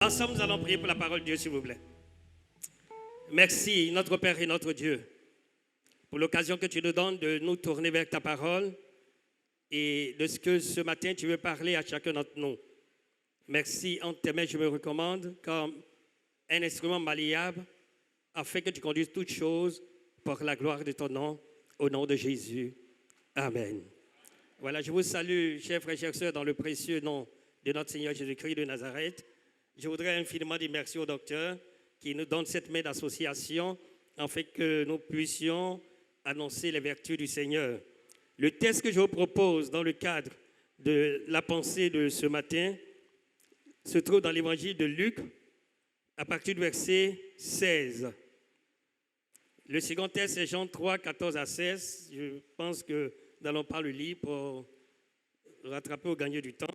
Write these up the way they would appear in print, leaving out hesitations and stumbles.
Ensemble, nous allons prier pour la parole de Dieu, s'il vous plaît. Merci, notre Père et notre Dieu, pour l'occasion que tu nous donnes de nous tourner vers ta parole et de ce que ce matin tu veux parler à chacun d'entre nous. Merci, en tes mains, je me recommande comme un instrument malléable afin que tu conduises toutes choses pour la gloire de ton nom, au nom de Jésus. Amen. Voilà, je vous salue, chers frères et chères sœurs, dans le précieux nom de notre Seigneur Jésus-Christ de Nazareth. Je voudrais infiniment dire merci au docteur qui nous donne cette main d'association afin que nous puissions annoncer les vertus du Seigneur. Le texte que je vous propose dans le cadre de la pensée de ce matin se trouve dans l'évangile de Luc à partir du verset 16. Le second texte est Jean 3, 14 à 16. Je pense que nous n'allons pas le lire pour rattraper ou gagner du temps.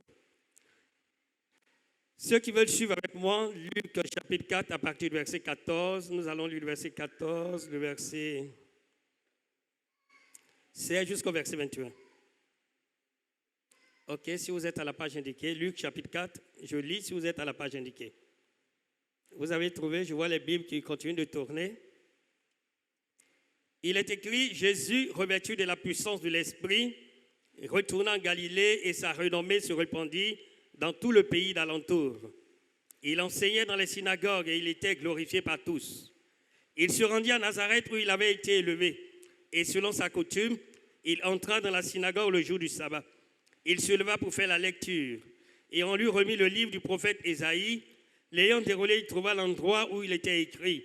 Ceux qui veulent suivre avec moi, Luc chapitre 4 à partir du verset 14, nous allons lire le verset 14, le verset 16 jusqu'au verset 21. Ok, si vous êtes à la page indiquée, Luc chapitre 4, je lis si vous êtes à la page indiquée. Vous avez trouvé, je vois les Bibles qui continuent de tourner. Il est écrit, Jésus, revêtu de la puissance de l'Esprit, retourna en Galilée et sa renommée se répandit dans tout le pays d'alentour. Il enseignait dans les synagogues et il était glorifié par tous. Il se rendit à Nazareth où il avait été élevé. Et selon sa coutume, il entra dans la synagogue le jour du sabbat. Il se leva pour faire la lecture. Et on lui remit le livre du prophète Ésaïe. L'ayant déroulé, il trouva l'endroit où il était écrit.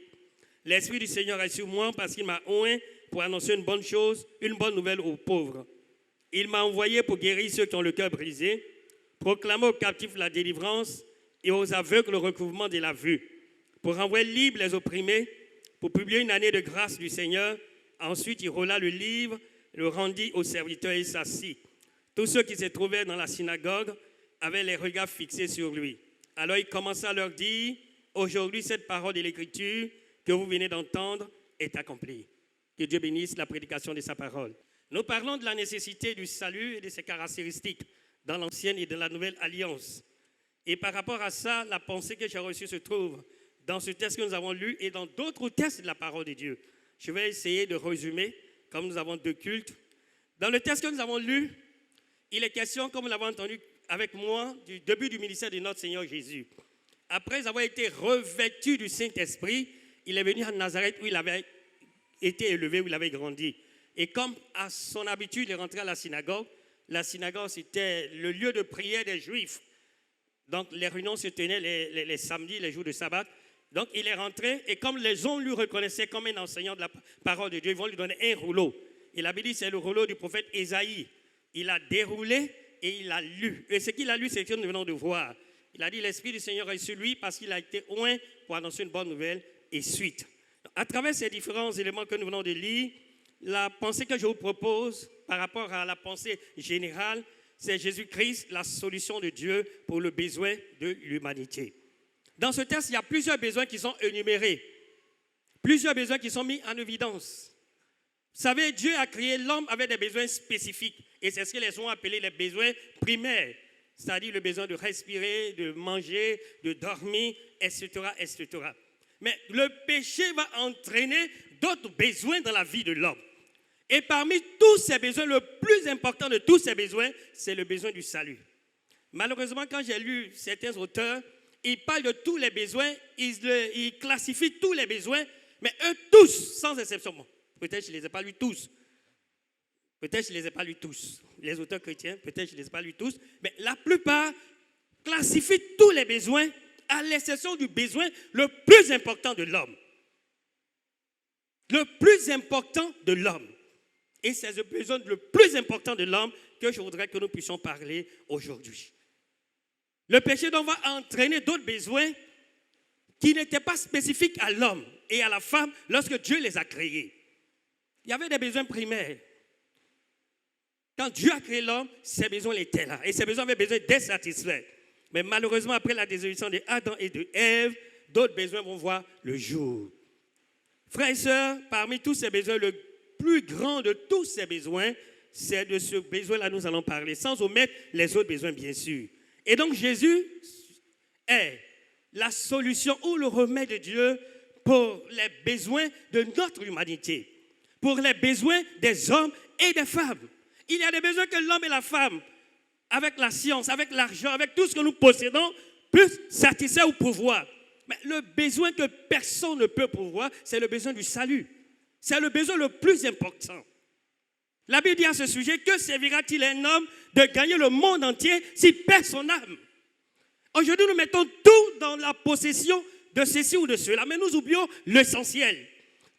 L'Esprit du Seigneur est sur moi parce qu'il m'a oint pour annoncer une bonne chose, une bonne nouvelle aux pauvres. Il m'a envoyé pour guérir ceux qui ont le cœur brisé, proclamer aux captifs la délivrance et aux aveugles le recouvrement de la vue, pour renvoyer libres les opprimés, pour publier une année de grâce du Seigneur. Ensuite, il roula le livre, le rendit aux serviteurs et s'assit. Tous ceux qui se trouvaient dans la synagogue avaient les regards fixés sur lui. Alors il commença à leur dire, aujourd'hui cette parole de l'Écriture que vous venez d'entendre est accomplie. Que Dieu bénisse la prédication de sa parole. Nous parlons de la nécessité du salut et de ses caractéristiques dans l'ancienne et dans la nouvelle alliance. Et par rapport à ça, la pensée que j'ai reçue se trouve dans ce texte que nous avons lu et dans d'autres textes de la parole de Dieu. Je vais essayer de résumer, comme nous avons deux cultes. Dans le texte que nous avons lu, il est question, comme nous l'avons entendu avec moi, du début du ministère de notre Seigneur Jésus. Après avoir été revêtu du Saint-Esprit, il est venu à Nazareth où il avait été élevé, où il avait grandi. Et comme à son habitude, il est rentré à la synagogue. La synagogue, c'était le lieu de prière des Juifs. Donc, les réunions se tenaient les samedis, les jours de sabbat. Donc, il est rentré et comme les gens lui reconnaissaient comme un enseignant de la parole de Dieu, ils vont lui donner un rouleau. Il avait dit, c'est le rouleau du prophète Ésaïe. Il a déroulé et il a lu. Et ce qu'il a lu, c'est ce que nous venons de voir. Il a dit, l'Esprit du Seigneur est sur lui parce qu'il a été oint pour annoncer une bonne nouvelle et suite. Donc, à travers ces différents éléments que nous venons de lire, la pensée que je vous propose par rapport à la pensée générale, c'est Jésus-Christ, la solution de Dieu pour le besoin de l'humanité. Dans ce texte, il y a plusieurs besoins qui sont énumérés, plusieurs besoins qui sont mis en évidence. Vous savez, Dieu a créé l'homme avec des besoins spécifiques et c'est ce que les gens ont appelé les besoins primaires, c'est-à-dire le besoin de respirer, de manger, de dormir, etc., etc. Mais le péché va entraîner d'autres besoins dans la vie de l'homme. Et parmi tous ces besoins, le plus important de tous ces besoins, c'est le besoin du salut. Malheureusement, quand j'ai lu certains auteurs, ils parlent de tous les besoins, ils classifient tous les besoins, mais eux tous, sans exception. Bon, peut-être je ne les ai pas lus tous. Peut-être je ne les ai pas lus tous. Les auteurs chrétiens, peut-être je ne les ai pas lus tous. Mais la plupart classifient tous les besoins, à l'exception du besoin le plus important de l'homme. Le plus important de l'homme. Et c'est le besoin le plus important de l'homme que je voudrais que nous puissions parler aujourd'hui. Le péché donc va entraîner d'autres besoins qui n'étaient pas spécifiques à l'homme et à la femme lorsque Dieu les a créés. Il y avait des besoins primaires. Quand Dieu a créé l'homme, ces besoins étaient là. Et ces besoins avaient besoin d'être satisfaits. Mais malheureusement, après la désobéissance d'Adam et de Ève, d'autres besoins vont voir le jour. Frères et sœurs, parmi tous ces besoins, le plus grand de tous ces besoins, c'est de ce besoin-là nous allons parler, sans omettre les autres besoins, bien sûr. Et donc, Jésus est la solution ou le remède de Dieu pour les besoins de notre humanité, pour les besoins des hommes et des femmes. Il y a des besoins que l'homme et la femme, avec la science, avec l'argent, avec tout ce que nous possédons, peuvent satisfaire ou pourvoir. Mais le besoin que personne ne peut pourvoir, c'est le besoin du salut. C'est le besoin le plus important. La Bible dit à ce sujet, que servira-t-il un homme de gagner le monde entier s'il perd son âme? Aujourd'hui, nous mettons tout dans la possession de ceci ou de cela, mais nous oublions l'essentiel.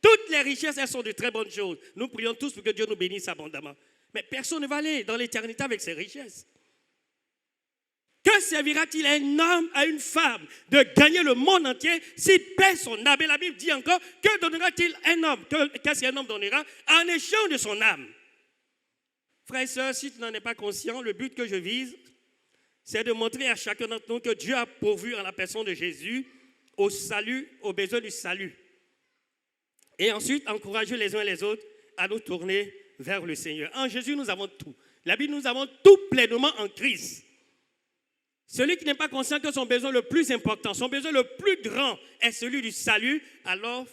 Toutes les richesses, elles sont de très bonnes choses. Nous prions tous pour que Dieu nous bénisse abondamment. Mais personne ne va aller dans l'éternité avec ses richesses. Que servira-t-il à un homme, à une femme, de gagner le monde entier s'il perd son âme? Et la Bible dit encore, que donnera-t-il un homme? Qu'est-ce qu'un homme donnera en échange de son âme? Frères et sœurs, si tu n'en es pas conscient, le but que je vise, c'est de montrer à chacun d'entre nous que Dieu a pourvu en la personne de Jésus au salut, aux besoins du salut. Et ensuite, encourager les uns et les autres à nous tourner vers le Seigneur. En Jésus, nous avons tout. La Bible, nous avons tout pleinement en Christ. Celui qui n'est pas conscient que son besoin le plus important, son besoin le plus grand est celui du salut, alors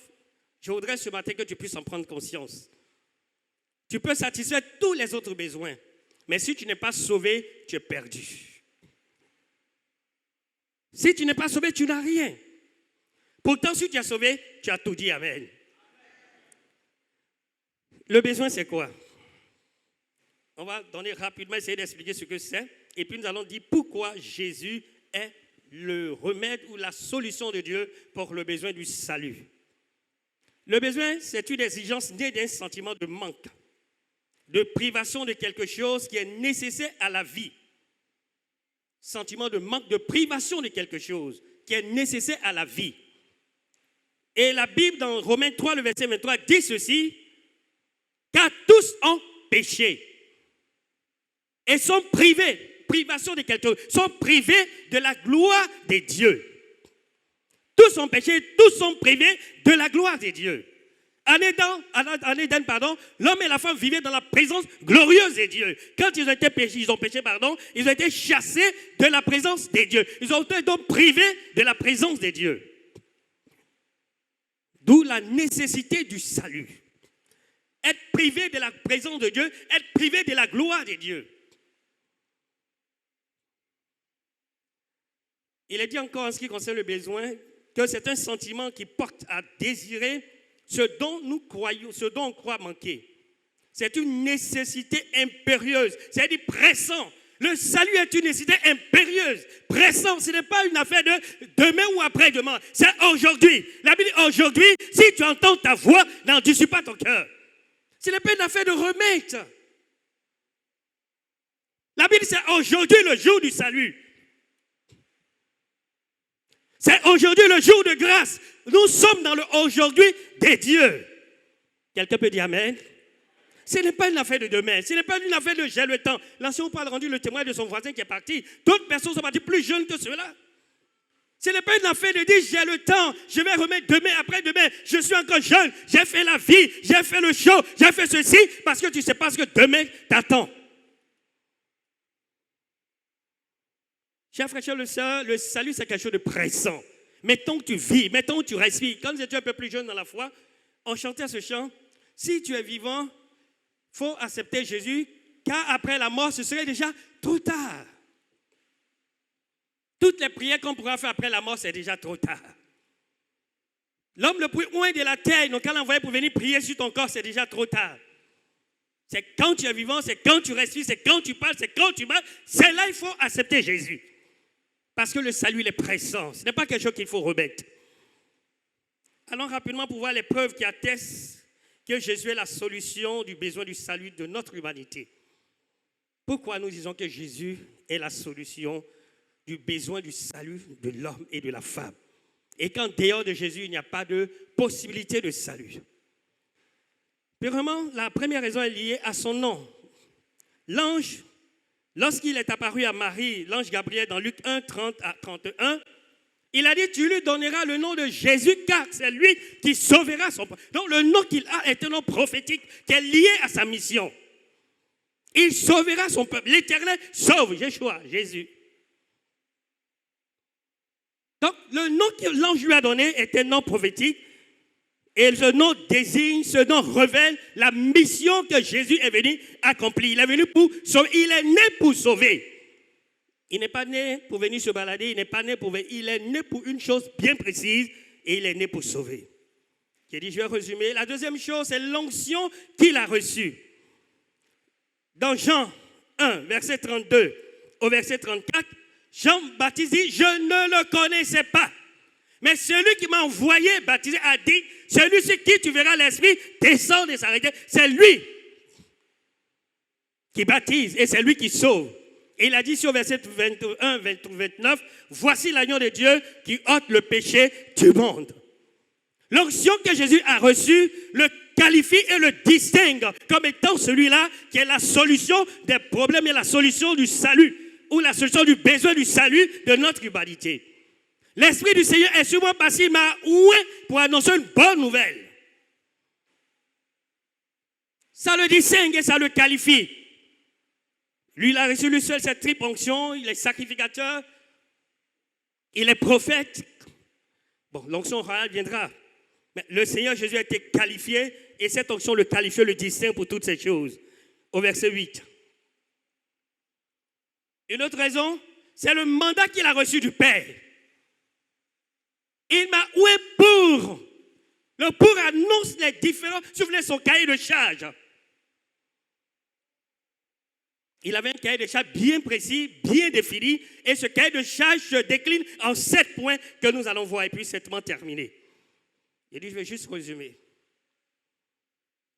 je voudrais ce matin que tu puisses en prendre conscience. Tu peux satisfaire tous les autres besoins, mais si tu n'es pas sauvé, tu es perdu. Si tu n'es pas sauvé, tu n'as rien. Pourtant, si tu es sauvé, tu as tout dit. Amen. Le besoin, c'est quoi? On va donner rapidement, essayer d'expliquer ce que c'est. Et puis nous allons dire pourquoi Jésus est le remède ou la solution de Dieu pour le besoin du salut. Le besoin, c'est une exigence née d'un sentiment de manque, de privation de quelque chose qui est nécessaire à la vie. Sentiment de manque, de privation de quelque chose qui est nécessaire à la vie. Et la Bible, dans Romains 3, le verset 23, dit ceci, car tous ont péché et sont privés, privation de quelque chose, sont privés de la gloire de Dieu. Tous ont péché, tous sont privés de la gloire de Dieu. En Éden, l'homme et la femme vivaient dans la présence glorieuse de Dieu. Quand ils ont été péchés, ils ont été chassés de la présence de Dieu. Ils ont été donc privés de la présence de Dieu. D'où la nécessité du salut. Être privé de la présence de Dieu, être privé de la gloire de Dieu. Il est dit encore en ce qui concerne le besoin que c'est un sentiment qui porte à désirer ce dont nous croyons, ce dont on croit manquer. C'est une nécessité impérieuse, c'est-à-dire pressant. Le salut est une nécessité impérieuse, pressant. Ce n'est pas une affaire de demain ou après-demain, c'est aujourd'hui. La Bible dit aujourd'hui, si tu entends ta voix, n'endurcis pas ton cœur. Ce n'est pas une affaire de remède. La Bible dit c'est aujourd'hui le jour du salut. C'est aujourd'hui le jour de grâce. Nous sommes dans le aujourd'hui des dieux. Quelqu'un peut dire amen? Ce n'est pas une affaire de demain. Ce n'est pas une affaire de j'ai le temps. L'ancien Paul a rendu le témoin de son voisin qui est parti. D'autres personnes sont parties plus jeunes que ceux-là. Ce n'est pas une affaire de dire j'ai le temps, je vais remettre demain, après-demain. Je suis encore jeune, j'ai fait la vie, j'ai fait le show, j'ai fait ceci, parce que tu ne sais pas ce que demain t'attend. Chers frères, chers sœurs, le salut c'est quelque chose de pressant. Mettons que tu vis, mettons que tu respires. Quand nous étions un peu plus jeunes dans la foi, on chantait ce chant. Si tu es vivant, il faut accepter Jésus, car après la mort, ce serait déjà trop tard. Toutes les prières qu'on pourra faire après la mort, c'est déjà trop tard. L'homme le plus loin de la terre, donc quand l'envoyer pour venir prier sur ton corps, c'est déjà trop tard. C'est quand tu es vivant, c'est quand tu respires, c'est quand tu parles, c'est quand tu marches. C'est là qu'il faut accepter Jésus. Parce que le salut il est pressant. Ce n'est pas quelque chose qu'il faut remettre. Allons rapidement pour voir les preuves qui attestent que Jésus est la solution du besoin du salut de notre humanité. Pourquoi nous disons que Jésus est la solution du besoin du salut de l'homme et de la femme? Et qu'en dehors de Jésus, il n'y a pas de possibilité de salut. Premièrement, la première raison est liée à son nom. L'ange, lorsqu'il est apparu à Marie, l'ange Gabriel, dans Luc 1, 30 à 31, il a dit, tu lui donneras le nom de Jésus, car c'est lui qui sauvera son peuple. Donc le nom qu'il a est un nom prophétique qui est lié à sa mission. Il sauvera son peuple. L'Éternel sauve, Yeshua, Jésus. Donc, le nom que l'ange lui a donné est un nom prophétique. Et ce nom désigne, ce nom révèle la mission que Jésus est venu accomplir. Il est venu pour sauver. Il est né pour sauver. Il n'est pas né pour venir se balader. Il n'est pas né pour venir. Il est né pour une chose bien précise. Et il est né pour sauver. J'ai dit, je vais résumer. La deuxième chose, c'est l'onction qu'il a reçue. Dans Jean 1, verset 32 au verset 34, Jean-Baptiste dit, je ne le connaissais pas. Mais celui qui m'a envoyé baptiser a dit, celui sur qui tu verras l'Esprit descendre et s'arrêter, c'est lui qui baptise et c'est lui qui sauve. Et il a dit sur verset 21, 29, voici l'agneau de Dieu qui ôte le péché du monde. L'onction que Jésus a reçue le qualifie et le distingue comme étant celui-là qui est la solution des problèmes et la solution du salut ou la solution du besoin du salut de notre humanité. L'Esprit du Seigneur est sur moi parce qu'il m'a oint pour annoncer une bonne nouvelle. Ça le distingue et ça le qualifie. Lui, il a reçu lui seul cette triple onction. Il est sacrificateur, il est prophète. Bon, l'onction royale viendra. Mais le Seigneur Jésus a été qualifié et cette onction le qualifie, le distingue pour toutes ces choses. Au verset 8. Une autre raison, c'est le mandat qu'il a reçu du Père. Il m'a oué pour. Le pour annonce les différents. Souvenez son cahier de charge. Il avait un cahier de charge bien précis, bien défini. Et ce cahier de charge se décline en 7 points que nous allons voir et puis certainement terminer. Il dit, je vais juste résumer.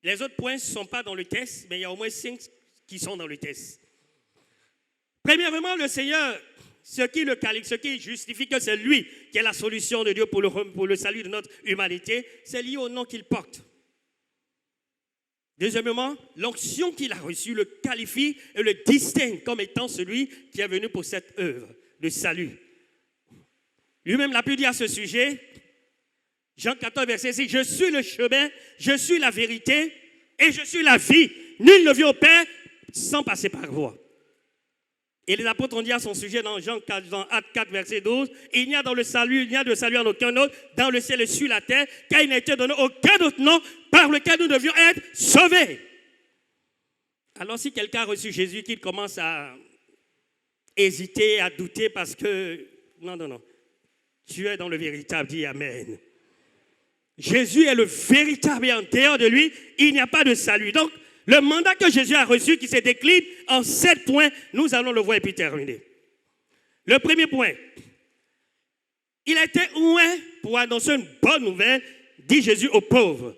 Les autres points ne sont pas dans le test, mais il y a au moins 5 qui sont dans le test. Premièrement, le Seigneur, ce qui le qualifie, ce qui justifie que c'est lui qui est la solution de Dieu pour le salut de notre humanité, c'est lié au nom qu'il porte. Deuxièmement, l'onction qu'il a reçue le qualifie et le distingue comme étant celui qui est venu pour cette œuvre de salut. Lui-même l'a pu dire à ce sujet, Jean 14, verset 6, je suis le chemin, je suis la vérité et je suis la vie. Nul ne vient au Père sans passer par moi. Et les apôtres ont dit à son sujet dans Actes 4, verset 12, il n'y a dans le salut, il n'y a de salut en aucun autre, dans le ciel et sur la terre, car il n'a été donné aucun autre nom par lequel nous devions être sauvés. Alors si quelqu'un a reçu Jésus, qu'il commence à hésiter, à douter parce que, non, tu es dans le véritable, dis Amen. Jésus est le véritable et en dehors de lui, il n'y a pas de salut. Donc, le mandat que Jésus a reçu qui se décline en 7 points, nous allons le voir et puis terminer. Le premier point, il a été oint pour annoncer une bonne nouvelle, dit Jésus aux pauvres.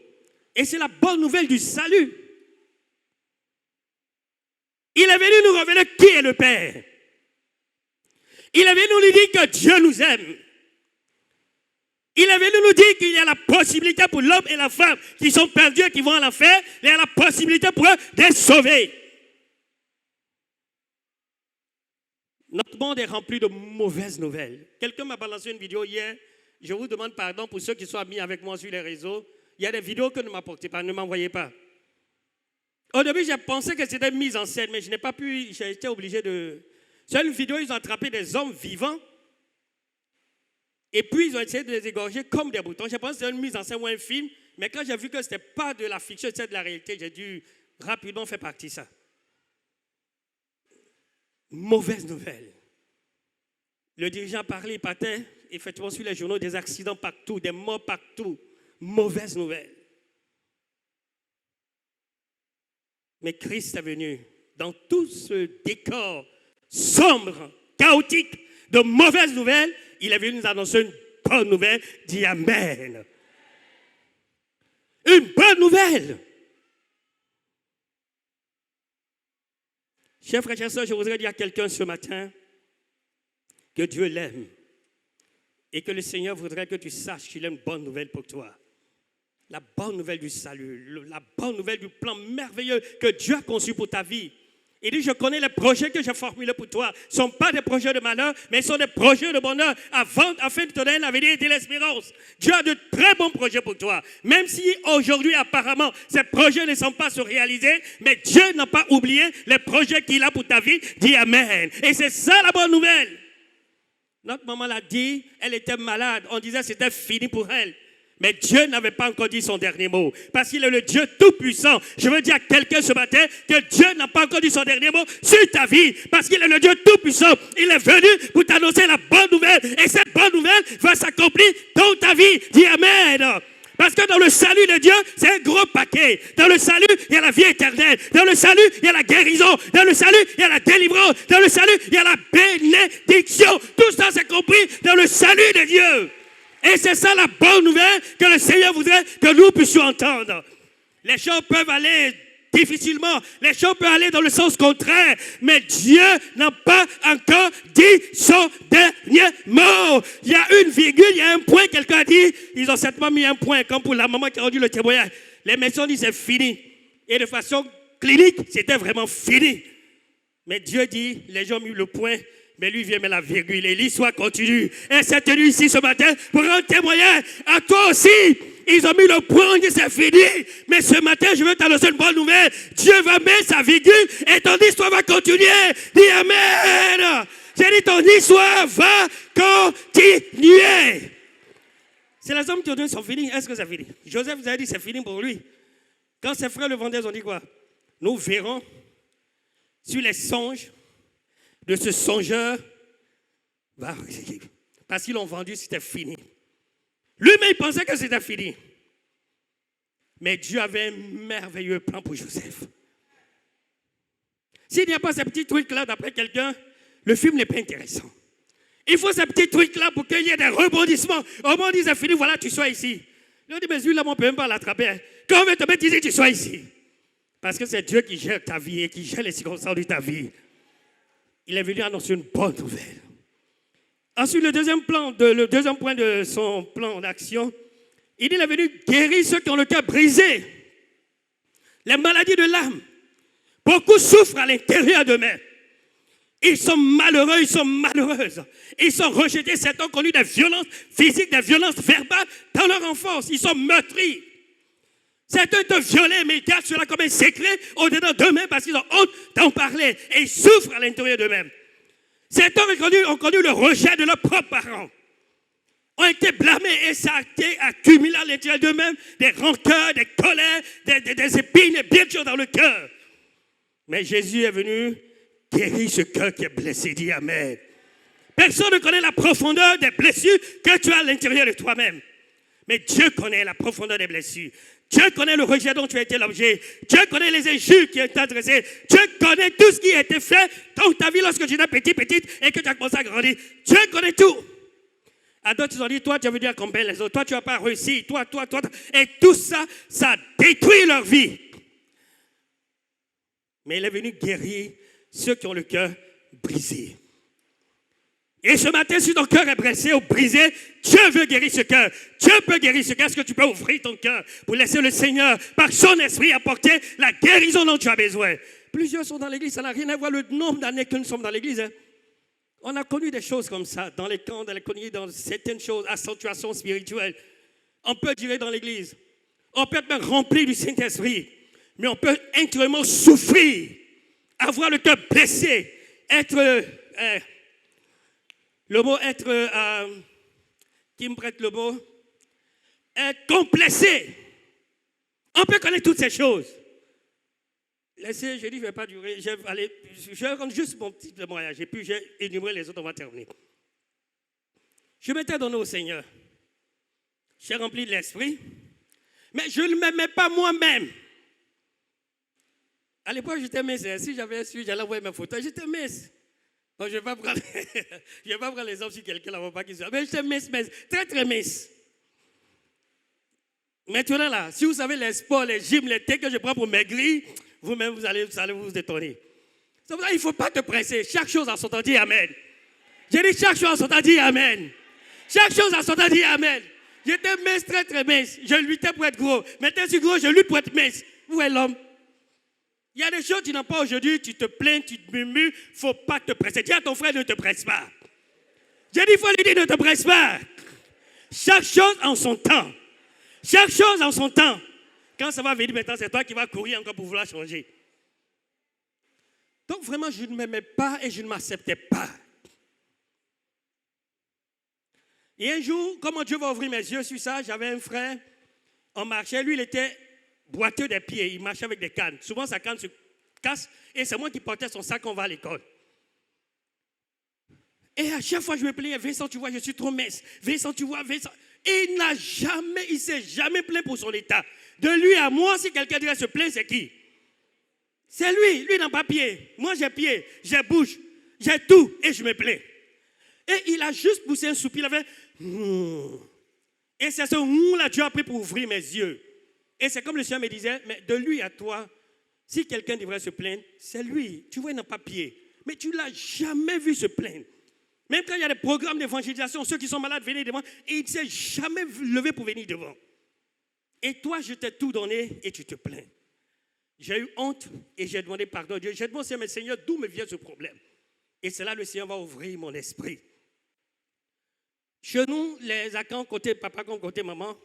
Et c'est la bonne nouvelle du salut. Il est venu nous révéler qui est le Père. Il est venu nous dire que Dieu nous aime. Il est venu nous dire qu'il y a la possibilité pour l'homme et la femme qui sont perdus et qui vont à l'enfer, il y a la possibilité pour eux d'être sauvés. Notre monde est rempli de mauvaises nouvelles. Quelqu'un m'a balancé une vidéo hier. Je vous demande pardon pour ceux qui sont mis avec moi sur les réseaux. Il y a des vidéos que ne m'apportez pas, ne m'envoyez pas. Au début, j'ai pensé que c'était une mise en scène, mais je n'ai pas pu, j'ai été obligé de... Sur une vidéo, ils ont attrapé des hommes vivants. Et puis, ils ont essayé de les égorger comme des boutons. Je pense que c'était une mise en scène ou un film. Mais quand j'ai vu que ce n'était pas de la fiction, c'était de la réalité, j'ai dû rapidement faire partie de ça. Mauvaise nouvelle. Le dirigeant a parlé, il partait, effectivement, sur les journaux, des accidents partout, des morts partout. Mauvaise nouvelle. Mais Christ est venu dans tout ce décor sombre, chaotique, de mauvaises nouvelles. Il est venu nous annoncer une bonne nouvelle. Dis Amen. Une bonne nouvelle. Chers frères et sœurs, je voudrais dire à quelqu'un ce matin que Dieu l'aime et que le Seigneur voudrait que tu saches qu'il a une bonne nouvelle pour toi. La bonne nouvelle du salut, la bonne nouvelle du plan merveilleux que Dieu a conçu pour ta vie. Il dit, je connais les projets que j'ai formulés pour toi. Ce ne sont pas des projets de malheur, mais ce sont des projets de bonheur afin de te donner l'avenir et de l'espérance. Dieu a de très bons projets pour toi. Même si aujourd'hui, apparemment, ces projets ne sont pas se réaliser, mais Dieu n'a pas oublié les projets qu'il a pour ta vie. Dis Amen. Et c'est ça la bonne nouvelle. Notre maman l'a dit, elle était malade. On disait que c'était fini pour elle. Mais Dieu n'avait pas encore dit son dernier mot. Parce qu'il est le Dieu tout-puissant. Je veux dire à quelqu'un ce matin que Dieu n'a pas encore dit son dernier mot sur ta vie. Parce qu'il est le Dieu tout-puissant. Il est venu pour t'annoncer la bonne nouvelle. Et cette bonne nouvelle va s'accomplir dans ta vie. Dis Amen. Parce que dans le salut de Dieu, c'est un gros paquet. Dans le salut, il y a la vie éternelle. Dans le salut, il y a la guérison. Dans le salut, il y a la délivrance. Dans le salut, il y a la bénédiction. Tout ça, c'est compris dans le salut de Dieu. Et c'est ça la bonne nouvelle que le Seigneur voudrait que nous puissions entendre. Les choses peuvent aller difficilement, les choses peuvent aller dans le sens contraire, mais Dieu n'a pas encore dit son dernier mot. Il y a une virgule, il y a un point, quelqu'un a dit, ils ont certainement mis un point, comme pour la maman qui a rendu le témoignage. Les médecins disent c'est fini. Et de façon clinique, c'était vraiment fini. Mais Dieu dit, les gens ont mis le point, mais lui vient mettre la virgule et l'histoire continue. Et c'est tenu ici ce matin pour un témoignage à toi aussi. Ils ont mis le point, on dit c'est fini. Mais ce matin, je veux t'annoncer une bonne nouvelle. Dieu va mettre sa virgule et ton histoire va continuer. Dis Amen. J'ai dit ton histoire va continuer. C'est les hommes qui ont dit sont finis. Est-ce que c'est fini? Joseph vous a dit c'est fini pour lui. Quand ses frères le vendaient, ils ont dit quoi? Nous verrons sur les songes de ce songeur, parce qu'ils l'ont vendu, c'était fini. Lui-même, il pensait que c'était fini. Mais Dieu avait un merveilleux plan pour Joseph. S'il n'y a pas ces petits trucs-là, d'après quelqu'un, le film n'est pas intéressant. Il faut ces petits trucs-là pour qu'il y ait des rebondissements. Au moment où c'est fini, voilà, tu sois ici. Il dit, mais celui-là, on ne peut même pas l'attraper. Quand on veut te mettre ici, tu sois ici. Parce que c'est Dieu qui gère ta vie et qui gère les circonstances de ta vie. Il est venu annoncer une bonne nouvelle. Ensuite, le deuxième point de son plan d'action, il dit qu'il est venu guérir ceux qui ont le cœur brisé. Les maladies de l'âme. Beaucoup souffrent à l'intérieur d'eux-mêmes. Ils sont malheureux, ils sont malheureuses. Ils sont rejetés. Certains ont connu des violences physiques, des violences verbales dans leur enfance. Ils sont meurtris. Certains te violés, mais ils gardent cela comme un secret au-dedans d'eux-mêmes parce qu'ils ont honte d'en parler. Et ils souffrent à l'intérieur d'eux-mêmes. Certains ont connu le rejet de leurs propres parents. Ont été blâmés et ça a été accumulé à l'intérieur d'eux-mêmes des rancœurs, des colères, des épines et bien de choses dans le cœur. Mais Jésus est venu guérir ce cœur qui est blessé. Dis Amen. Personne ne connaît la profondeur des blessures que tu as à l'intérieur de toi-même. Mais Dieu connaît la profondeur des blessures. Dieu connaît le rejet dont tu as été l'objet. Dieu connaît les injures qui ont été adressées. Dieu connaît tout ce qui a été fait dans ta vie lorsque tu étais petite et que tu as commencé à grandir. Dieu connaît tout. À d'autres, ils ont dit, toi, tu as venu accompagner les autres. Toi, tu n'as pas réussi. Toi. Et tout ça, ça détruit leur vie. Mais il est venu guérir ceux qui ont le cœur brisé. Et ce matin, si ton cœur est blessé ou brisé, Dieu veut guérir ce cœur. Dieu peut guérir ce cœur. Est-ce que tu peux ouvrir ton cœur pour laisser le Seigneur, par son esprit, apporter la guérison dont tu as besoin? Plusieurs sont dans l'église. Ça n'a rien à voir le nombre d'années que nous sommes dans l'église. Hein. On a connu des choses comme ça, dans les camps, dans certaines choses, accentuation spirituelle. On peut durer dans l'église. On peut être même rempli du Saint-Esprit. Mais on peut intérieurement souffrir, avoir le cœur blessé, être... le mot être, qui me prête le mot, être complexé. On peut connaître toutes ces choses. Laissez, je dis, je ne vais pas durer. Je vais rendre juste mon petit témoignage. Et puis, j'ai énuméré les autres, on va terminer. Je m'étais donné au Seigneur. J'ai rempli de l'esprit. Mais je ne m'aimais pas moi-même. À l'époque, j'étais mince. Si j'avais su, j'allais envoyer mes photos. J'étais mince. Bon, je ne vais pas prendre les hommes sur quelqu'un là, pas qui soit. Mais j'étais mince, très très mince. Maintenant là, si vous savez les sports, les gyms, les thés que je prends pour maigrir, vous-même vous allez vous étonner. C'est pour ça qu'il ne faut pas te presser. Chaque chose en son temps, dis Amen. J'ai dit chaque chose en son temps, dis Amen. Chaque chose en son temps, dis Amen. J'étais mince, très très mince. Je luttais pour être gros. Maintenant, je suis gros, je lutte pour être mince. Où est l'homme? Il y a des choses que tu n'as pas aujourd'hui, tu te plains, tu te murmures, il ne faut pas te presser. Dis à ton frère, ne te presse pas. J'ai dit, il faut lui dire, ne te presse pas. Chaque chose en son temps. Chaque chose en son temps. Quand ça va venir maintenant, c'est toi qui vas courir encore pour vouloir changer. Donc vraiment, je ne m'aimais pas et je ne m'acceptais pas. Et un jour, comment Dieu va ouvrir mes yeux sur ça, j'avais un frère, on marchait, lui il était boiteux des pieds, il marchait avec des cannes. Souvent sa canne se casse et c'est moi qui portais son sac, on va à l'école. Et à chaque fois je me plaignais, Vincent, tu vois, je suis trop mince. Vincent, tu vois, Vincent. Et il ne s'est jamais plaint pour son état. De lui à moi, si quelqu'un dirait se plaint, c'est qui? C'est lui. Lui n'a pas pied. Moi j'ai pied, j'ai bouche, j'ai tout et je me plains. Et il a juste poussé un soupir, il avait... Et c'est ce là Dieu a pris pour ouvrir mes yeux. Et c'est comme le Seigneur me disait, mais de lui à toi, si quelqu'un devrait se plaindre, c'est lui. Tu vois, il n'a pas pied. Mais tu ne l'as jamais vu se plaindre. Même quand il y a des programmes d'évangélisation, ceux qui sont malades, venez devant, et il ne s'est jamais levé pour venir devant. Et toi, je t'ai tout donné et tu te plains. J'ai eu honte et j'ai demandé pardon à Dieu. J'ai demandé, mais Seigneur, d'où me vient ce problème? Et c'est là que le Seigneur va ouvrir mon esprit. Chez nous, les acans, côté papa comme côté maman,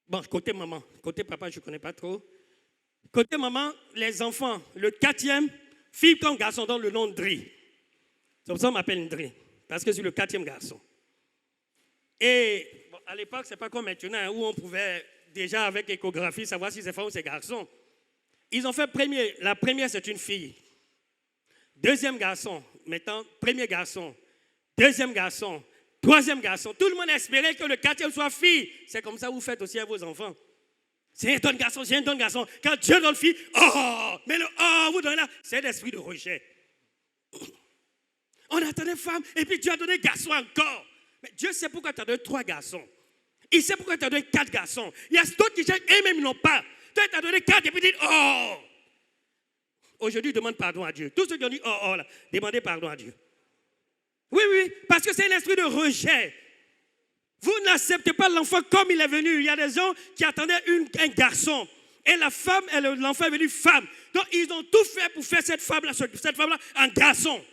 bon, côté maman, côté papa, je ne connais pas trop. Côté maman, les enfants, le 4e, fille comme garçon, donne le nom de Dri. C'est pour ça qu'on m'appelle Ndri, parce que c'est le 4e garçon. Et bon, à l'époque, ce n'est pas comme maintenant, hein, où on pouvait déjà avec échographie savoir si c'est femmes ou c'est garçons. Ils ont fait premier. La première, c'est une fille. 2e garçon, maintenant, 1er garçon, 2e garçon, 3e garçon. Tout le monde espérait que le 4e soit fille. C'est comme ça que vous faites aussi à vos enfants. C'est un don garçon, c'est un don garçon. Quand Dieu donne fille, oh, mais le oh, vous donnez là, c'est l'esprit de rejet. On a donné femme et puis Dieu a donné garçon encore. Mais Dieu sait pourquoi tu as donné 3 garçons. Il sait pourquoi tu as donné 4 garçons. Il y a d'autres qui cherchent et même ils n'ont pas. Toi, tu as donné 4 et puis tu dis oh. Aujourd'hui, demande pardon à Dieu. Tous ceux qui ont dit oh, là, demandez pardon à Dieu. Oui, parce que c'est l'esprit de rejet. Vous n'acceptez pas l'enfant comme il est venu. Il y a des gens qui attendaient un garçon. Et la femme, l'enfant est venu femme. Donc, ils ont tout fait pour faire cette femme-là un garçon.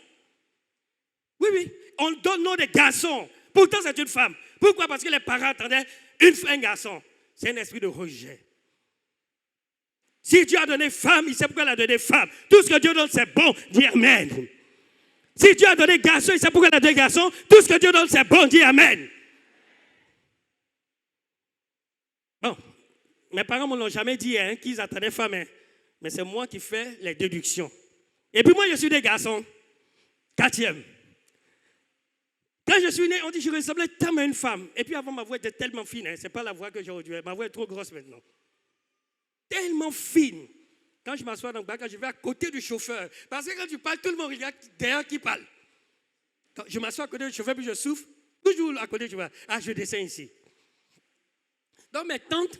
Oui, on donne nom de garçon. Pourtant, c'est une femme. Pourquoi? Parce que les parents attendaient un garçon. C'est un esprit de rejet. Si Dieu a donné femme, il sait pourquoi il a donné femme. Tout ce que Dieu donne, c'est bon. Dis amen. Si Dieu a donné garçon, il sait pourquoi il a donné garçon. Tout ce que Dieu donne, c'est bon. Dis amen. Bon, mes parents ne m'ont jamais dit qu'ils attendaient femme. Hein. Mais c'est moi qui fais les déductions. Et puis moi, je suis des garçons. 4e. Quand je suis né, on dit que je ressemblais tellement à une femme. Et puis avant, ma voix était tellement fine. Hein. Ce n'est pas la voix que j'ai aujourd'hui. Ma voix est trop grosse maintenant. Tellement fine. Quand je m'assois dans le bac, quand je vais à côté du chauffeur. Parce que quand tu parles, tout le monde regarde derrière qui parle. Quand je m'assois à côté du chauffeur, puis je souffle. Toujours à côté du chauffeur. Ah, je descends ici. Donc mes tantes,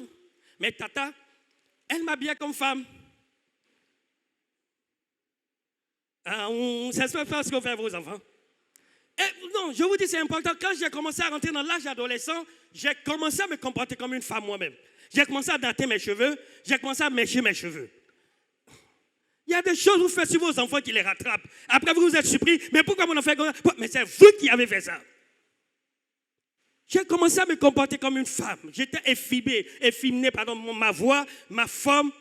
mes tatas, elles m'habillaient comme femme. Ah, ça se fait pas ce qu'on fait à vos enfants. Et non, je vous dis, c'est important. Quand j'ai commencé à rentrer dans l'âge adolescent, j'ai commencé à me comporter comme une femme moi-même. J'ai commencé à dater mes cheveux. J'ai commencé à mècher mes cheveux. Il y a des choses que vous faites sur vos enfants qui les rattrapent. Après, vous êtes surpris. Mais pourquoi mon enfant fait comme ça? Mais c'est vous qui avez fait ça. J'ai commencé à me comporter comme une femme. J'étais efféminée, ma voix, ma forme.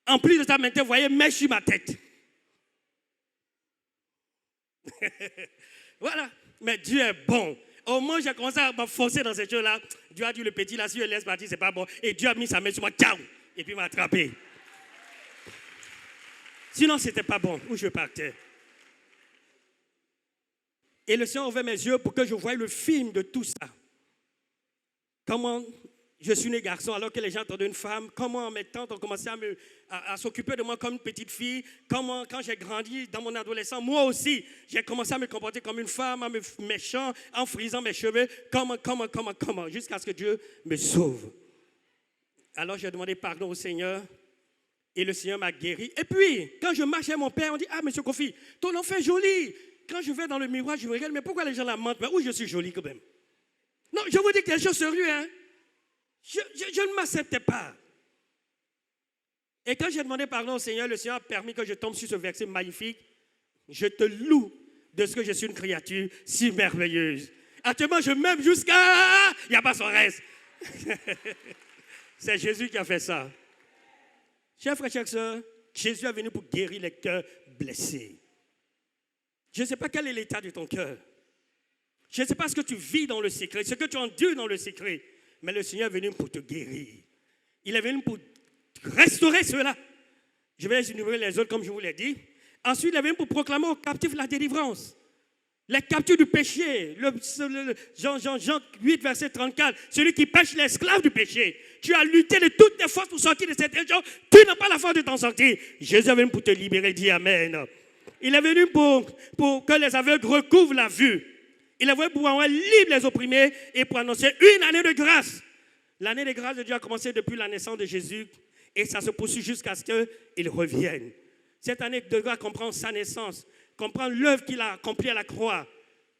En plus de ça, maintenant, vous voyez, mèche sur ma tête. Voilà, mais Dieu est bon. Au moment où j'ai commencé à me forcer dans ces choses-là, Dieu a dit le petit là, si je laisse partir, c'est pas bon. Et Dieu a mis sa main sur moi, ciao, et puis m'a attrapé. Sinon, c'était pas bon, où je partais. Et le Seigneur ouvrait mes yeux pour que je voie le film de tout ça. Comment je suis né garçon alors que les gens attendaient une femme. Comment mes tantes ont commencé à s'occuper de moi comme une petite fille. Comment, quand j'ai grandi dans mon adolescence, moi aussi, j'ai commencé à me comporter comme une femme, à me méchant, en frisant mes cheveux. Comment, jusqu'à ce que Dieu me sauve. Alors j'ai demandé pardon au Seigneur et le Seigneur m'a guéri. Et puis, quand je marchais mon père, on dit, ah, monsieur Kofi, ton enfant est joli. Quand je vais dans le miroir, je me regarde, mais pourquoi les gens la mentent? Mais où je suis jolie quand même? Non, je vous dis quelque chose de sérieux, hein. Je ne m'acceptais pas. Et quand j'ai demandé pardon au Seigneur, le Seigneur a permis que je tombe sur ce verset magnifique. Je te loue de ce que je suis une créature si merveilleuse. Actuellement, je m'aime jusqu'à... Il n'y a pas son reste. C'est Jésus qui a fait ça. Chers frères, chers sœurs, Jésus est venu pour guérir les cœurs blessés. Je ne sais pas quel est l'état de ton cœur. Je ne sais pas ce que tu vis dans le secret, ce que tu endures dans le secret. Mais le Seigneur est venu pour te guérir. Il est venu pour restaurer cela. Je vais énumérer les autres comme je vous l'ai dit. Ensuite, il est venu pour proclamer aux captifs la délivrance. Les captifs du péché. Jean 8, verset 34. Celui qui pêche l'esclave du péché. Tu as lutté de toutes tes forces pour sortir de cette région. Tu n'as pas la force de t'en sortir. Jésus est venu pour te libérer. Dis Amen. Il est venu pour que les aveugles recouvrent la vue. Il est venu pour rendre libres les opprimés et pour annoncer une année de grâce. L'année de grâce de Dieu a commencé depuis la naissance de Jésus et ça se poursuit jusqu'à ce qu'il revienne. Cette année de grâce comprend sa naissance, comprend l'œuvre qu'il a accomplie à la croix.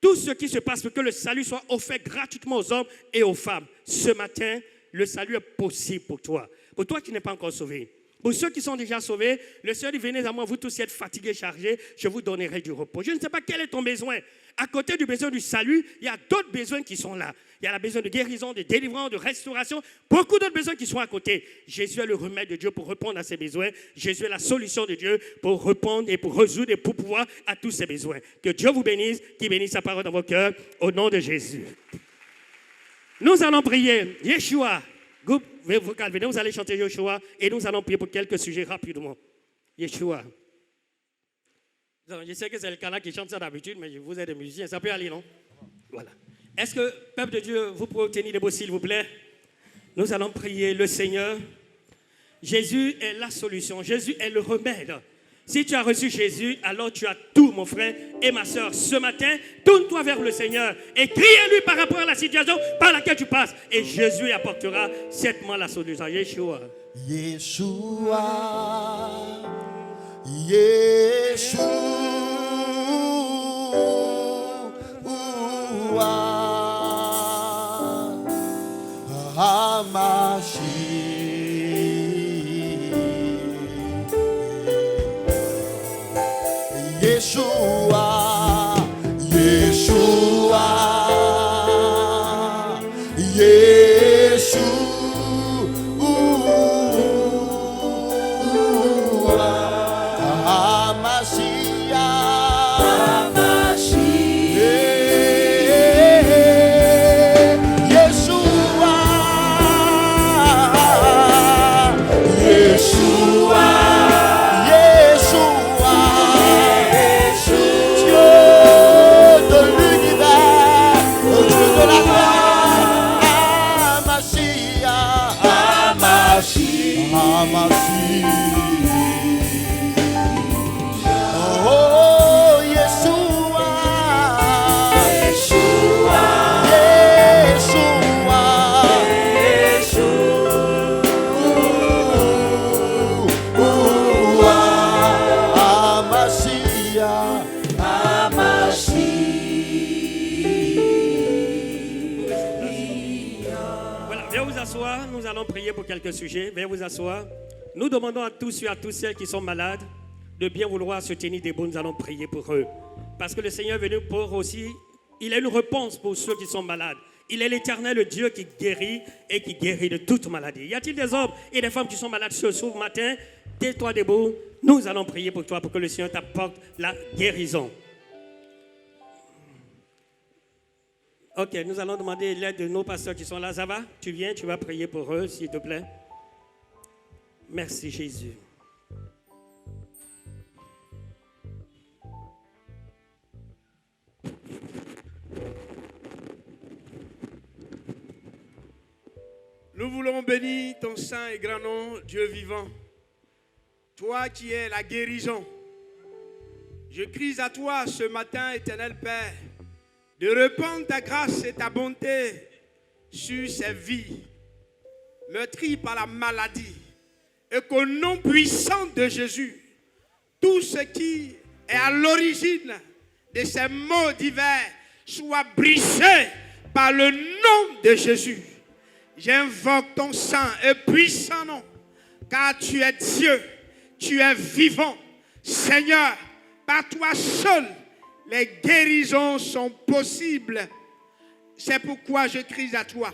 Tout ce qui se passe pour que le salut soit offert gratuitement aux hommes et aux femmes. Ce matin, le salut est possible pour toi. Pour toi qui n'es pas encore sauvé. Pour ceux qui sont déjà sauvés, le Seigneur dit, venez à moi, vous tous qui êtes fatigués, chargés, je vous donnerai du repos. Je ne sais pas quel est ton besoin. À côté du besoin du salut, il y a d'autres besoins qui sont là. Il y a le besoin de guérison, de délivrance, de restauration. Beaucoup d'autres besoins qui sont à côté. Jésus est le remède de Dieu pour répondre à ces besoins. Jésus est la solution de Dieu pour répondre et pour résoudre et pour pouvoir à tous ces besoins. Que Dieu vous bénisse, qu'il bénisse sa parole dans vos cœurs, au nom de Jésus. Nous allons prier. Yeshua. Groupe vocal, venez, vous allez chanter Yeshua et nous allons prier pour quelques sujets rapidement. Yeshua. Je sais que c'est le canal qui chante ça d'habitude, mais vous êtes des musiciens, ça peut aller, non? Voilà. Est-ce que, peuple de Dieu, vous pouvez tenir debout, s'il vous plaît? Nous allons prier le Seigneur. Jésus est la solution, Jésus est le remède. Si tu as reçu Jésus, alors tu as tout, mon frère et ma soeur. Ce matin, tourne-toi vers le Seigneur et crie à lui par rapport à la situation par laquelle tu passes. Et Jésus apportera certainement la solution. Yeshua. Yeshua. Yeshua. Hamashi. Yeshua, Yeshua, Yeshua, Hamashiach, Yeshua, Yeshua. Oh, Yeshua, Yeshua, Yeshua, Yeshua, Voilà, viens vous asseoir, nous allons prier pour quelques sujets. Viens vous asseoir. Nous demandons à tous ceux et à toutes celles qui sont malades de bien vouloir se tenir debout. Nous allons prier pour eux. Parce que le Seigneur est venu pour aussi, il a une réponse pour ceux qui sont malades. Il est l'Éternel, Dieu qui guérit et qui guérit de toute maladie. Y a-t-il des hommes et des femmes qui sont malades ce matin? Tais-toi debout. Nous allons prier pour toi pour que le Seigneur t'apporte la guérison. Ok, nous allons demander l'aide de nos pasteurs qui sont là. Zava, tu viens, tu vas prier pour eux, s'il te plaît. Merci Jésus. Nous voulons bénir ton saint et grand nom, Dieu vivant. Toi qui es la guérison. Je crie à toi ce matin, éternel Père, de répandre ta grâce et ta bonté sur ces vies, meurtries par la maladie. Et qu'au nom puissant de Jésus, tout ce qui est à l'origine de ces maux divers soit brisé par le nom de Jésus. J'invoque ton saint et puissant nom, car tu es Dieu, tu es vivant. Seigneur, par toi seul, les guérisons sont possibles. C'est pourquoi je crie à toi.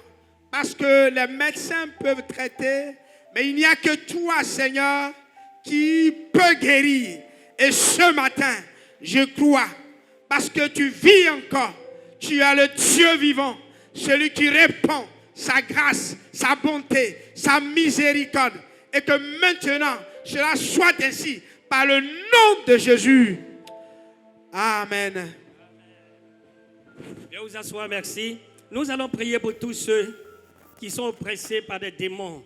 Parce que les médecins peuvent traiter, mais il n'y a que toi, Seigneur, qui peut guérir. Et ce matin, je crois, parce que tu vis encore, tu es le Dieu vivant, celui qui répand sa grâce, sa bonté, sa miséricorde. Et que maintenant, cela soit ainsi, par le nom de Jésus. Amen. Viens vous asseoir, merci. Nous allons prier pour tous ceux qui sont oppressés par des démons.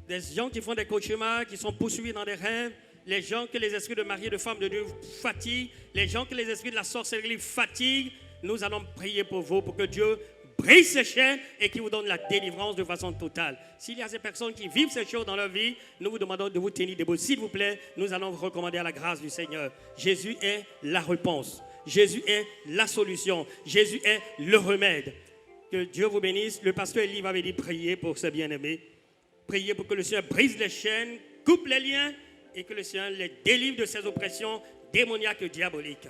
Des gens qui font des cauchemars, qui sont poursuivis dans des rêves. Les gens que les esprits de mari et de femme de Dieu fatiguent. Les gens que les esprits de la sorcellerie fatiguent. Nous allons prier pour vous, pour que Dieu brise ces chaînes et qu'il vous donne la délivrance de façon totale. S'il y a ces personnes qui vivent ces choses dans leur vie, nous vous demandons de vous tenir debout. S'il vous plaît, nous allons vous recommander à la grâce du Seigneur. Jésus est la réponse. Jésus est la solution. Jésus est le remède. Que Dieu vous bénisse. Le pasteur Elie va venir prier pour ce bien-aimé. Priez pour que le Seigneur brise les chaînes, coupe les liens et que le Seigneur les délivre de ces oppressions démoniaques et diaboliques.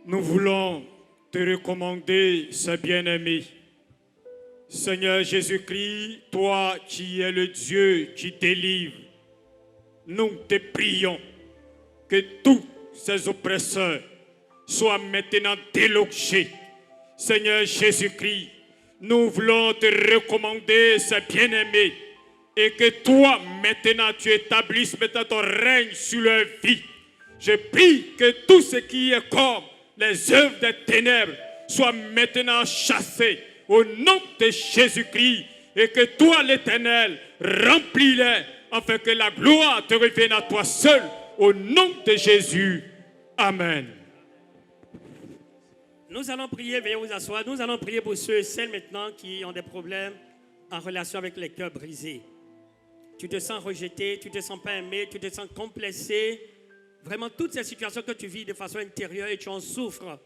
Nous voulons te recommander ce bien-aimé. Seigneur Jésus-Christ, toi qui es le Dieu qui délivre, nous te prions que tous ces oppresseurs soient maintenant délogés. Seigneur Jésus-Christ, nous voulons te recommander ce bien-aimé et que toi maintenant tu établisses maintenant ton règne sur leur vie. Je prie que tout ce qui est comme les œuvres des ténèbres soient maintenant chassées au nom de Jésus-Christ et que toi l'Éternel remplis-les afin que la gloire te revienne à toi seul au nom de Jésus. Amen. Nous allons prier, veuillez vous asseoir. Nous allons prier pour ceux et celles maintenant qui ont des problèmes en relation avec les cœurs brisés. Tu te sens rejeté, tu ne te sens pas aimé, tu te sens complexé. Vraiment, toutes ces situations que tu vis de façon intérieure et tu en souffres.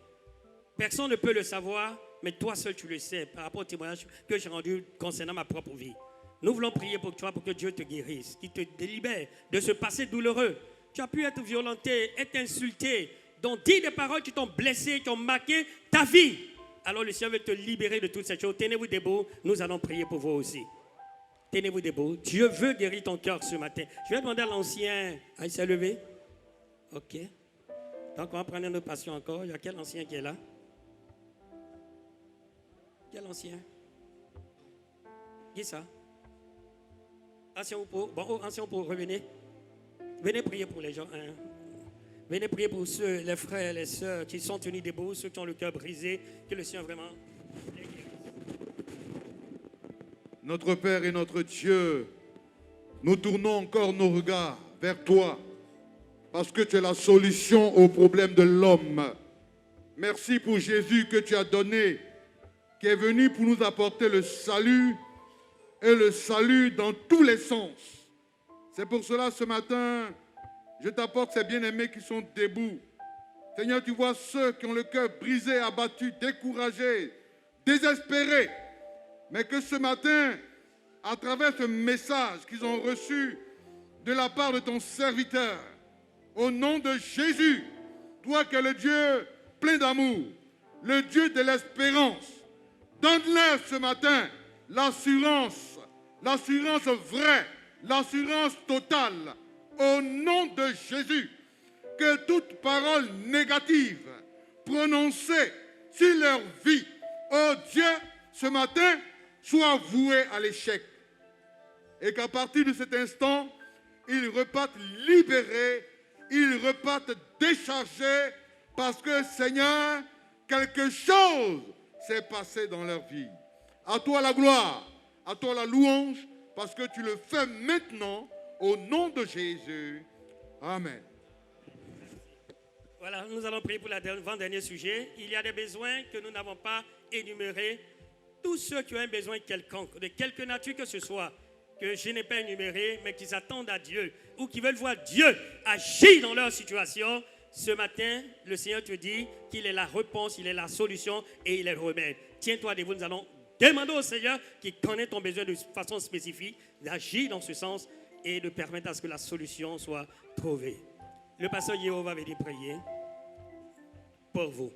Personne ne peut le savoir, mais toi seul tu le sais par rapport au témoignage que j'ai rendu concernant ma propre vie. Nous voulons prier pour toi, pour que Dieu te guérisse, qu'il te délibère de ce passé douloureux. Tu as pu être violenté, être insulté, dont dit des paroles qui t'ont blessé, qui ont marqué ta vie. Alors le Seigneur veut te libérer de toutes ces choses. Tenez-vous debout, nous allons prier pour vous aussi. Tenez-vous debout. Dieu veut guérir ton cœur ce matin. Je vais demander à l'ancien, il s'est levé. Ok. Donc on va prendre un autre patient encore. Il y a quel ancien qui est là? Quel ancien? Qui est ça? Ancien ou pour? Bon, ancien ou pour, revenez. Venez prier pour les gens. Hein. Venez prier pour ceux, les frères, les sœurs qui sont tenus debout, ceux qui ont le cœur brisé, que le Seigneur vraiment les guérisse. Notre Père et notre Dieu, nous tournons encore nos regards vers toi parce que tu es la solution aux problèmes de l'homme. Merci pour Jésus que tu as donné, qui est venu pour nous apporter le salut et le salut dans tous les sens. C'est pour cela ce matin, je t'apporte ces bien-aimés qui sont debout. Seigneur, tu vois ceux qui ont le cœur brisé, abattu, découragé, désespéré. Mais que ce matin, à travers ce message qu'ils ont reçu de la part de ton serviteur, au nom de Jésus, toi qui es le Dieu plein d'amour, le Dieu de l'espérance, donne-leur ce matin l'assurance vraie, l'assurance totale, au nom de Jésus, que toute parole négative prononcée sur leur vie, oh Dieu, ce matin, soit vouée à l'échec. Et qu'à partir de cet instant, ils repartent libérés, ils repartent déchargés, parce que, Seigneur, quelque chose s'est passé dans leur vie. À toi la gloire, à toi la louange, parce que tu le fais maintenant, au nom de Jésus. Amen. Voilà, nous allons prier pour l'avant-dernier sujet. Il y a des besoins que nous n'avons pas énumérés. Tous ceux qui ont un besoin quelconque, de quelque nature que ce soit, que je n'ai pas énuméré, mais qui s'attendent à Dieu, ou qui veulent voir Dieu agir dans leur situation, ce matin, le Seigneur te dit qu'il est la réponse, il est la solution et il est le remède. Tiens-toi debout, nous allons demander au Seigneur qui connaît ton besoin de façon spécifique, d'agir dans ce sens et de permettre à ce que la solution soit trouvée. Le pasteur Yéhovah va venir prier pour vous.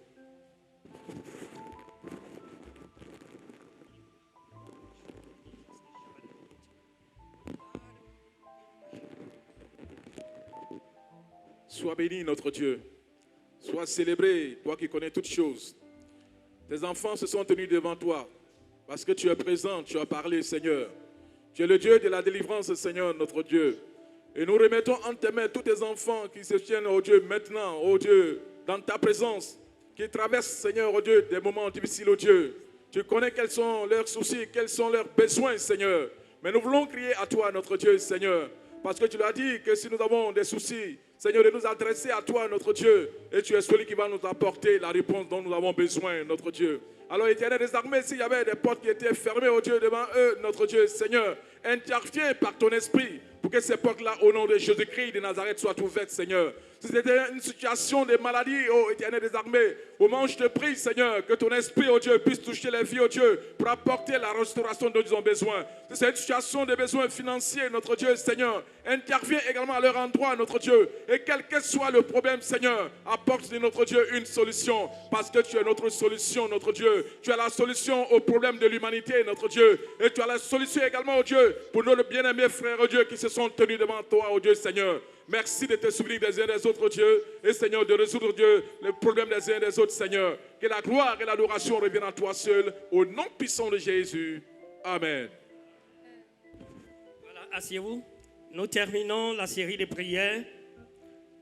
Sois béni, notre Dieu. Sois célébré, toi qui connais toutes choses. Tes enfants se sont tenus devant toi parce que tu es présent, tu as parlé, Seigneur. Tu es le Dieu de la délivrance, Seigneur, notre Dieu. Et nous remettons en tes mains tous tes enfants qui se tiennent, oh Dieu, maintenant, oh Dieu, dans ta présence, qui traversent, Seigneur, oh Dieu, des moments difficiles, oh Dieu. Tu connais quels sont leurs soucis, quels sont leurs besoins, Seigneur. Mais nous voulons crier à toi, notre Dieu, Seigneur, parce que tu l'as dit que si nous avons des soucis, Seigneur, de nous adresser à toi, notre Dieu, et tu es celui qui va nous apporter la réponse dont nous avons besoin, notre Dieu. Alors, Éternel des armées, s'il y avait des portes qui étaient fermées, oh Dieu, devant eux, notre Dieu, Seigneur, interviens par ton esprit pour que ces portes-là, au nom de Jésus-Christ de Nazareth, soient ouvertes, Seigneur. Si c'était une situation de maladie, oh Éternel des armées, au moment où je te prie, Seigneur, que ton esprit, oh Dieu, puisse toucher les vies, oh Dieu, pour apporter la restauration dont ils ont besoin. Si c'est une situation de besoins financiers, notre Dieu, Seigneur, interviens également à leur endroit, notre Dieu. Et quel que soit le problème, Seigneur, apporte de notre Dieu une solution. Parce que tu es notre solution, notre Dieu. Tu as la solution au problème de l'humanité, notre Dieu. Et tu as la solution également, oh Dieu, pour nos bien-aimés frères, oh Dieu, qui se sont tenus devant toi, oh Dieu, Seigneur. Merci de te souvenir des uns et des autres, Dieu. Et Seigneur, de résoudre, Dieu, les problèmes des uns et des autres, Seigneur. Que la gloire et l'adoration reviennent à toi seul, au nom puissant de Jésus. Amen. Voilà, asseyez-vous. Nous terminons la série de prières.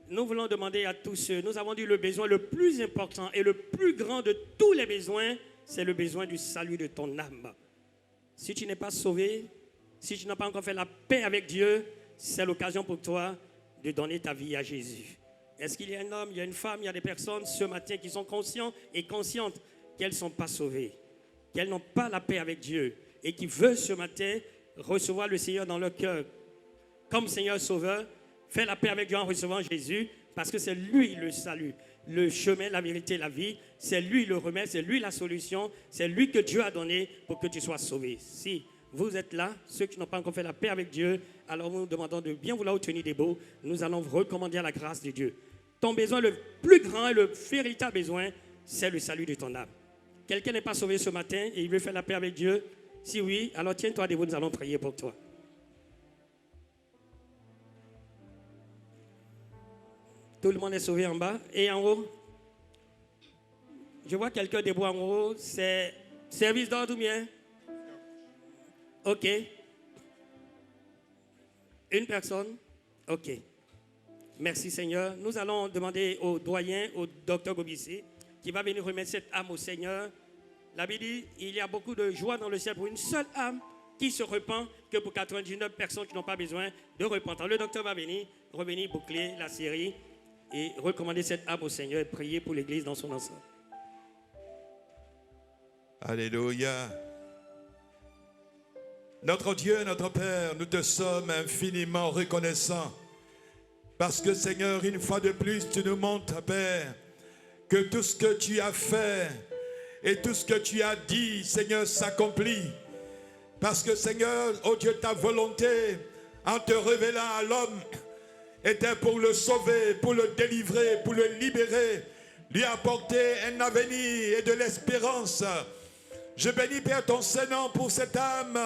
Nous voulons demander à tous ceux, nous avons dit le besoin le plus important et le plus grand de tous les besoins, c'est le besoin du salut de ton âme. Si tu n'es pas sauvé, si tu n'as pas encore fait la paix avec Dieu, c'est l'occasion pour toi de donner ta vie à Jésus. Est-ce qu'il y a un homme, il y a une femme, il y a des personnes ce matin qui sont conscients et conscientes qu'elles ne sont pas sauvées, qu'elles n'ont pas la paix avec Dieu et qui veulent ce matin recevoir le Seigneur dans leur cœur comme Seigneur Sauveur, faire la paix avec Dieu en recevant Jésus parce que c'est lui le salut, le chemin, la vérité, la vie. C'est lui le remède, c'est lui la solution, c'est lui que Dieu a donné pour que tu sois sauvé. Si vous êtes là, ceux qui n'ont pas encore fait la paix avec Dieu, alors nous demandons de bien vouloir tenir debout. Nous allons vous recommander à la grâce de Dieu. Ton besoin le plus grand et le véritable besoin, c'est le salut de ton âme. Quelqu'un n'est pas sauvé ce matin et il veut faire la paix avec Dieu? Si oui, alors tiens-toi debout, nous allons prier pour toi. Tout le monde est sauvé en bas et en haut. Je vois quelqu'un debout en haut. C'est service d'ordre ou bien? Ok. Une personne? Ok. Merci Seigneur. Nous allons demander au doyen, au docteur Gobissi, qui va venir remettre cette âme au Seigneur. La Bible dit, il y a beaucoup de joie dans le ciel pour une seule âme qui se repent que pour 99 personnes qui n'ont pas besoin de repentance. Le docteur va venir, revenir boucler la série et recommander cette âme au Seigneur et prier pour l'Église dans son ensemble. Alléluia. Notre Dieu, notre Père, nous te sommes infiniment reconnaissants parce que Seigneur, une fois de plus, tu nous montres, Père, que tout ce que tu as fait et tout ce que tu as dit, Seigneur, s'accomplit. Parce que Seigneur, oh Dieu, ta volonté en te révélant à l'homme était pour le sauver, pour le délivrer, pour le libérer, lui apporter un avenir et de l'espérance. Je bénis, Père, ton Saint-Nom pour cette âme,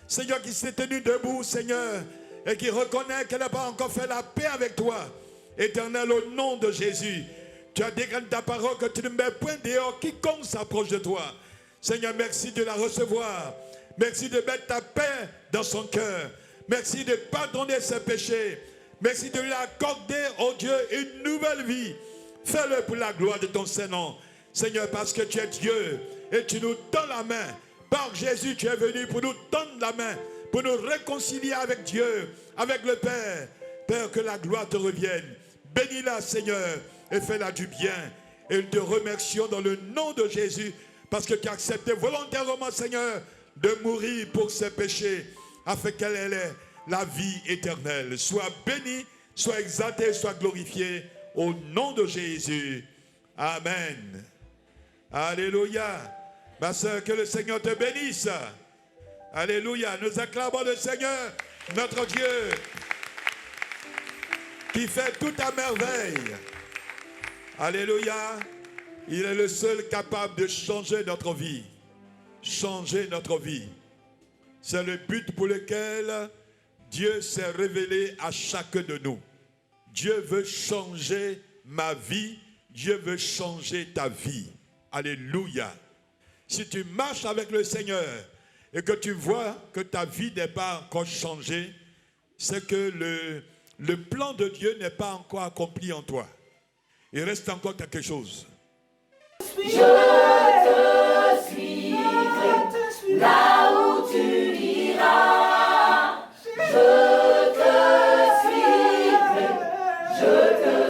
Seigneur, qui s'est tenue debout, Seigneur, et qui reconnaît qu'elle n'a pas encore fait la paix avec toi. Éternel, au nom de Jésus, tu as dit dans ta parole que tu ne mets point dehors quiconque s'approche de toi. Seigneur, merci de la recevoir. Merci de mettre ta paix dans son cœur. Merci de pardonner ses péchés. Merci de lui accorder, oh Dieu, une nouvelle vie. Fais-le pour la gloire de ton Saint-Nom. Seigneur, parce que tu es Dieu et tu nous donnes la main. Par Jésus, tu es venu pour nous donner la main, pour nous réconcilier avec Dieu, avec le Père. Père, que la gloire te revienne. Bénis-la, Seigneur, et fais-la du bien. Et nous te remercions dans le nom de Jésus, parce que tu as accepté volontairement, Seigneur, de mourir pour ses péchés, afin qu'elle ait la vie éternelle. Sois béni, sois exalté, sois glorifié, au nom de Jésus. Amen. Alléluia. Ma soeur, que le Seigneur te bénisse. Alléluia. Nous acclamons le Seigneur, notre Dieu, qui fait tout à merveille. Alléluia. Il est le seul capable de changer notre vie. Changer notre vie. C'est le but pour lequel Dieu s'est révélé à chacun de nous. Dieu veut changer ma vie, Dieu veut changer ta vie. Alléluia. Si tu marches avec le Seigneur et que tu vois que ta vie n'est pas encore changée, c'est que le plan de Dieu n'est pas encore accompli en toi. Il reste encore quelque chose. Je